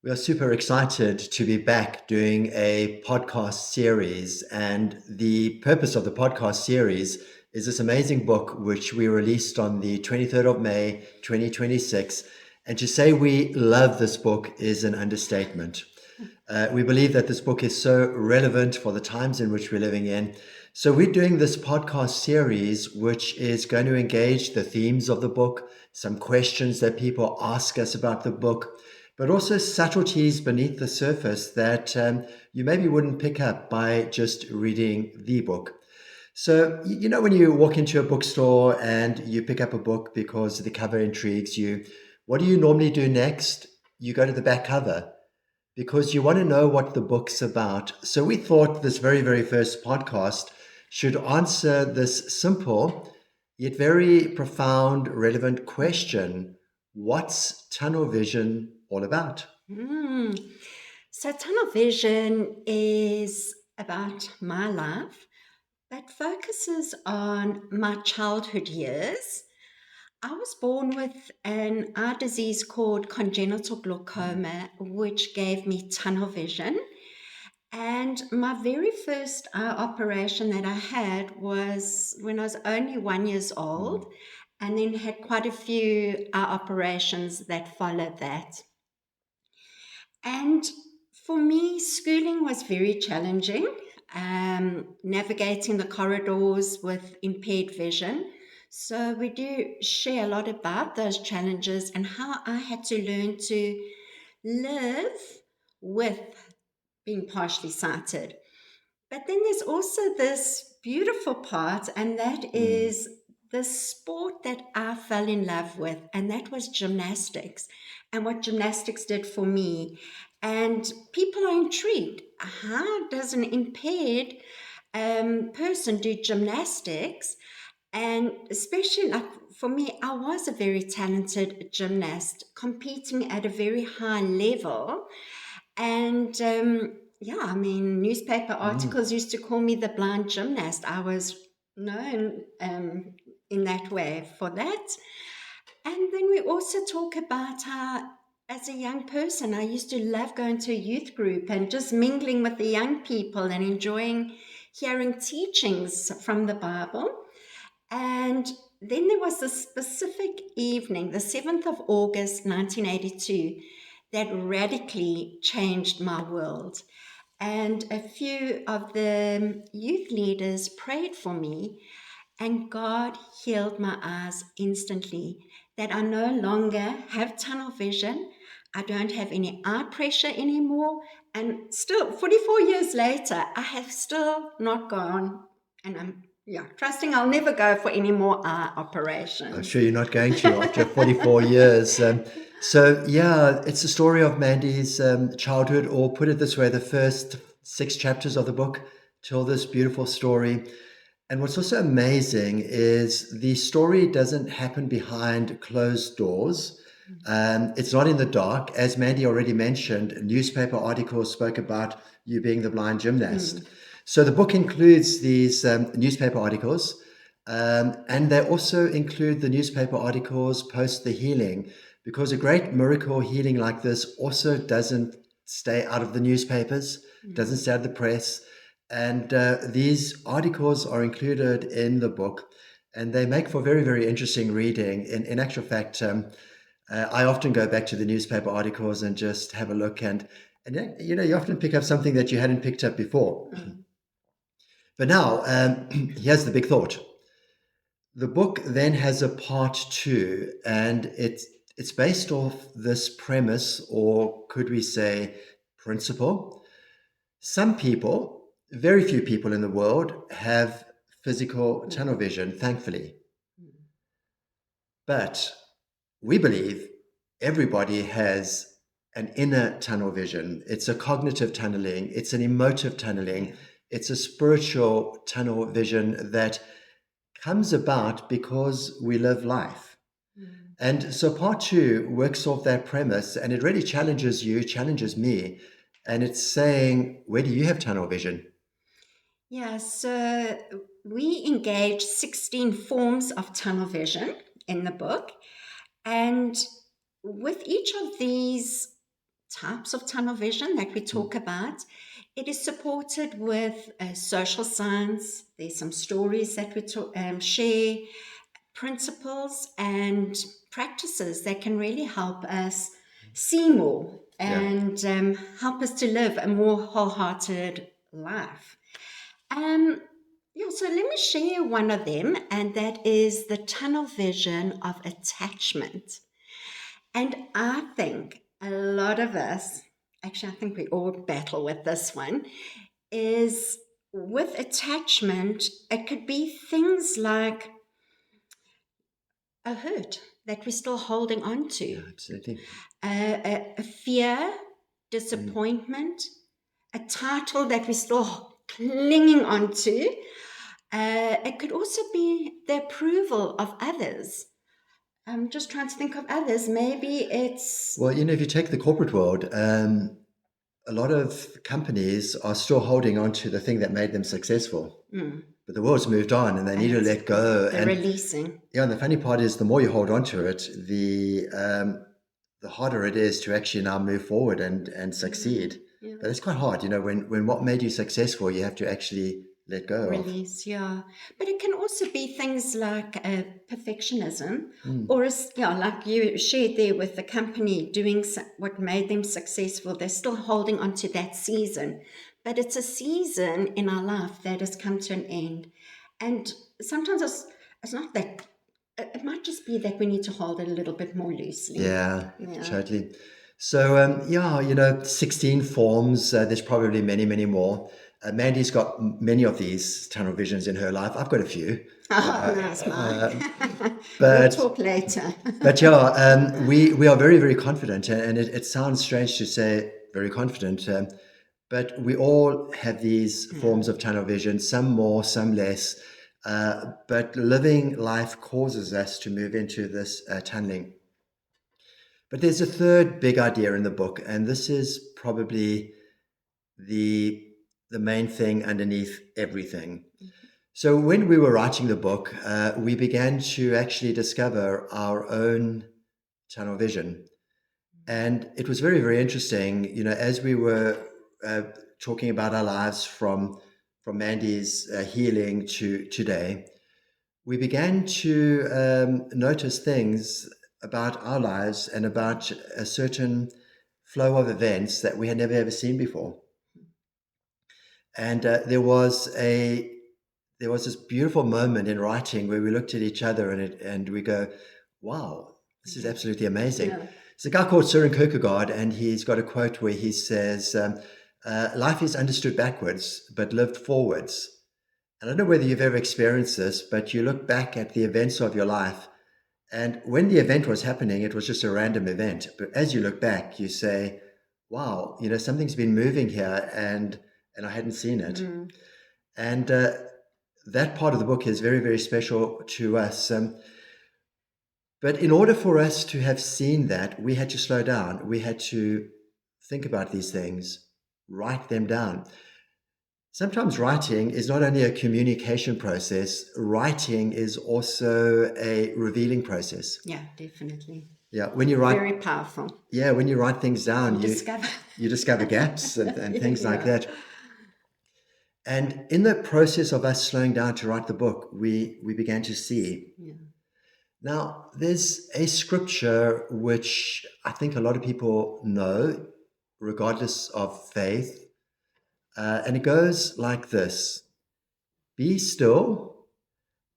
We are super excited to be back doing a podcast series. And the purpose of the podcast series is this amazing book, which we released on the 23rd of May, 2026. And to say we love this book is an understatement. We believe that this book is so relevant for the times in which we're living in. So we're doing this podcast series, which is going to engage the themes of the book, some questions that people ask us about the book, but also subtleties beneath the surface that you maybe wouldn't pick up by just reading the book. So, when you walk into a bookstore and you pick up a book because the cover intrigues you, what do you normally do next? You go to the back cover because you want to know what the book's about. So we thought this very, very first podcast should answer this simple yet very profound, relevant question. What's tunnel vision all about? So tunnel vision is about my life, but focuses on my childhood years. I was born with an eye disease called congenital glaucoma, which gave me tunnel vision. And my very first eye operation that I had was when I was only 1 year old, and then had quite a few eye operations that followed that. And for me, schooling was very challenging, navigating the corridors with impaired vision. So we do share a lot about those challenges and how I had to learn to live with being partially sighted. But then there's also this beautiful part, and that is the sport that I fell in love with, and that was gymnastics and what gymnastics did for me. And people are intrigued. How does an impaired person do gymnastics? And especially like for me, I was a very talented gymnast competing at a very high level. And yeah, I mean, newspaper articles used to call me the blind gymnast. I was known in that way for that. And then we also talk about how, as a young person, I used to love going to a youth group and just mingling with the young people and enjoying hearing teachings from the Bible. And then there was a specific evening, the 7th of August, 1982, that radically changed my world. And a few of the youth leaders prayed for me, and God healed my eyes instantly. That I no longer have tunnel vision. I don't have any eye pressure anymore. And still, 44 years later, I have still not gone. And I'm trusting I'll never go for any more eye I'm operations. sure you're not going to after 44 years. It's the story of Mandy's childhood, or put it this way, the first 6 chapters of the book tell this beautiful story. And what's also amazing is the story doesn't happen behind closed doors. It's not in the dark. As Mandy already mentioned, newspaper articles spoke about you being the blind gymnast. So the book includes these newspaper articles, and they also include the newspaper articles post the healing, because a great miracle healing like this also doesn't stay out of the newspapers, doesn't stay out of the press. And these articles are included in the book, and they make for very, very interesting reading. In actual fact, I often go back to the newspaper articles and just have a look, and you often pick up something that you hadn't picked up before. But now, here's the big thought. The book then has a part 2, and it's based off this premise, or could we say principle. Some people, very few people in the world, have physical tunnel vision, thankfully. But we believe everybody has an inner tunnel vision. It's a cognitive tunneling, it's an emotive tunneling, it's a spiritual tunnel vision that comes about because we live life. And so part 2 works off that premise, and it really challenges you, challenges me. And it's saying, where do you have tunnel vision? Yeah, so we engage 16 forms of tunnel vision in the book. And with each of these types of tunnel vision that we talk about. It is supported with social science. There's some stories that we share, principles and practices that can really help us see more Yeah. and help us to live a more wholehearted life. Um, yeah, so let me share one of them, and that is the tunnel vision of attachment. And I think a lot of us, actually, I think we all battle with this one, is with attachment, it could be things like a hurt that we're still holding on Yeah, to, absolutely. a fear, Mm. disappointment, a title that we're still clinging on to. It could also be the approval of others. I'm just trying to think of others. Maybe it's, Well, if you take the corporate world, a lot of companies are still holding on to the thing that made them successful. But the world's moved on and they need to it's let go. the And releasing. yeah, and the funny part is the more you hold on to it, the harder it is to actually now move forward and succeed. Yeah. But it's quite hard, when what made you successful, you have to actually let go of. Release, yeah. But it can also be things like perfectionism, Mm. or like you shared there with the company doing what made them successful. They're still holding on to that season, but it's a season in our life that has come to an end. And sometimes it's not that, it might just be that we need to hold it a little bit more loosely. Yeah, Yeah. totally. So, yeah, 16 forms. There's probably many, many more. Mandy's got many of these tunnel visions in her life. I've got a few. Oh, nice, Mike. We'll But talk later. But yeah, we are very, very confident, and it sounds strange to say very confident, but we all have these forms of tunnel vision, some more, some less. But living life causes us to move into this tunneling. But there's a third big idea in the book, and this is probably the the main thing underneath everything. So when we were writing the book, we began to actually discover our own tunnel vision. And it was very, very interesting, as we were uh, talking about our lives from Mandy's healing to today, we began to notice things about our lives and about a certain flow of events that we had never ever seen before. And there was this beautiful moment in writing where we looked at each other and we go, "Wow, this is absolutely amazing." Yeah. It's a guy called Søren Kierkegaard, and he's got a quote where he says, "Life is understood backwards, but lived forwards." And I don't know whether you've ever experienced this, but you look back at the events of your life, and when the event was happening, it was just a random event. But as you look back, you say, "Wow, something's been moving here, and I hadn't seen it." And that part of the book is very, very special to us. But in order for us to have seen that, we had to slow down. We had to think about these things, write them down. Sometimes writing is not only a communication process, writing is also a revealing process. Yeah, definitely. Yeah, when you write, Very powerful. when you write things down, You discover. you discover gaps and things like Yeah. that. And in the process of us slowing down to write the book, we began to see. Yeah. Now, there's a scripture which I think a lot of people know, regardless of faith, and it goes like this: "Be still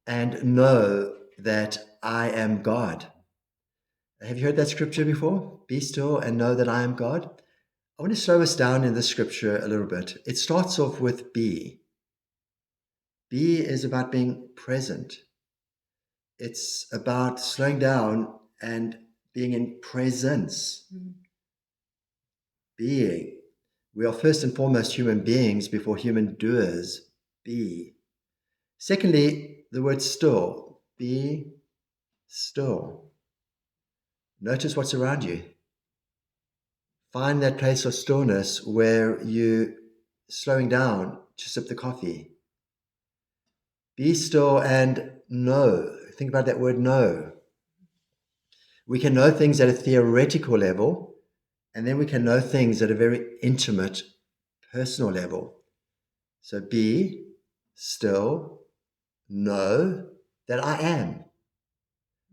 and know that I am God." Have you heard that scripture before? Be still and know that I am God. I want to slow us down in the scripture a little bit. It starts off with be. Be is about being present. It's about slowing down and being in presence. Being. We are first and foremost human beings before human doers. Be. Secondly, the word still. Be still. Notice what's around you. Find that place of stillness where you slowing down to sip the coffee. Be still and know. Think about that word know. We can know things at a theoretical level, And then we can know things at a very intimate, personal level. So be still, know that I am.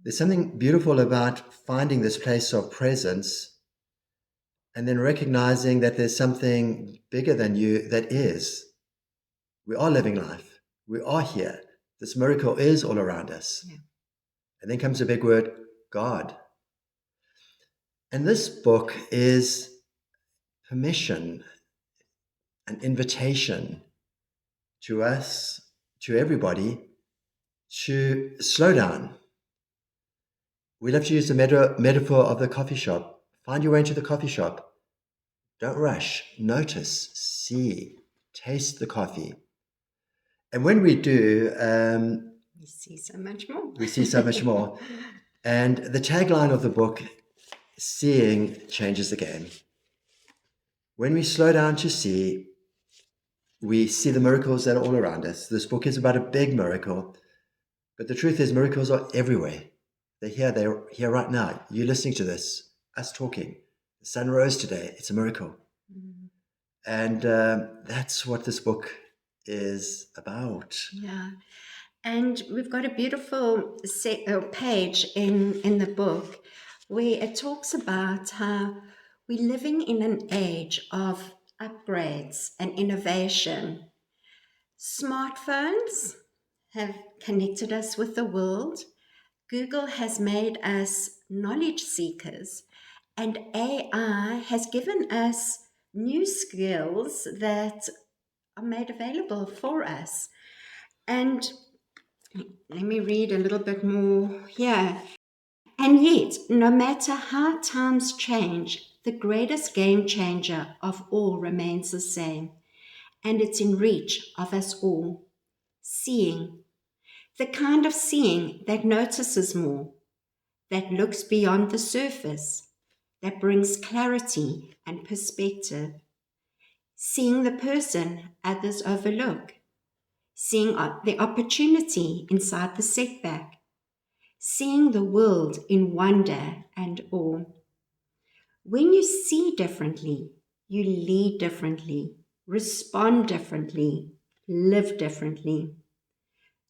There's something beautiful about finding this place of presence and then recognizing that there's something bigger than you that is. We are living life. We are here. This miracle is all around us. Yeah. And then comes the big word, God. And this book is permission, an invitation to us, to everybody, to slow down. We love to use the metaphor of the coffee shop. Find your way into the coffee shop. Don't rush. Notice, see, taste the coffee. And when we do, We see so much more. we see so much more. And the tagline of the book, seeing changes the game. When we slow down to see, we see the miracles that are all around us. This book is about a big miracle, but the truth is miracles are everywhere. They're here right now. You listening to this, us talking. The sun rose today. It's a miracle. Mm. And that's what this book is about. Yeah. And we've got a beautiful page in the book where it talks about how we're living in an age of upgrades and innovation. Smartphones have connected us with the world. Google has made us knowledge seekers, and AI has given us new skills that are made available for us. And let me read a little bit more here. And yet, no matter how times change, the greatest game changer of all remains the same, and it's in reach of us all. Seeing. The kind of seeing that notices more, that looks beyond the surface, that brings clarity and perspective. Seeing the person others overlook, seeing the opportunity inside the setback, seeing the world in wonder and awe. When you see differently, you lead differently, respond differently, live differently.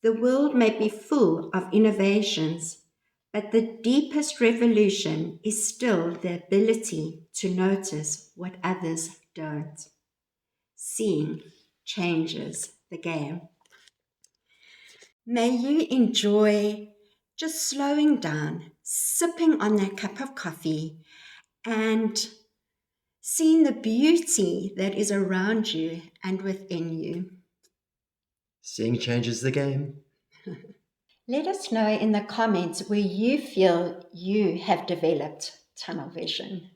The world may be full of innovations, but the deepest revolution is still the ability to notice what others don't. Seeing changes the game. May you enjoy just slowing down, sipping on that cup of coffee, and seeing the beauty that is around you and within you. Seeing changes the game. Let us know in the comments where you feel you have developed tunnel vision.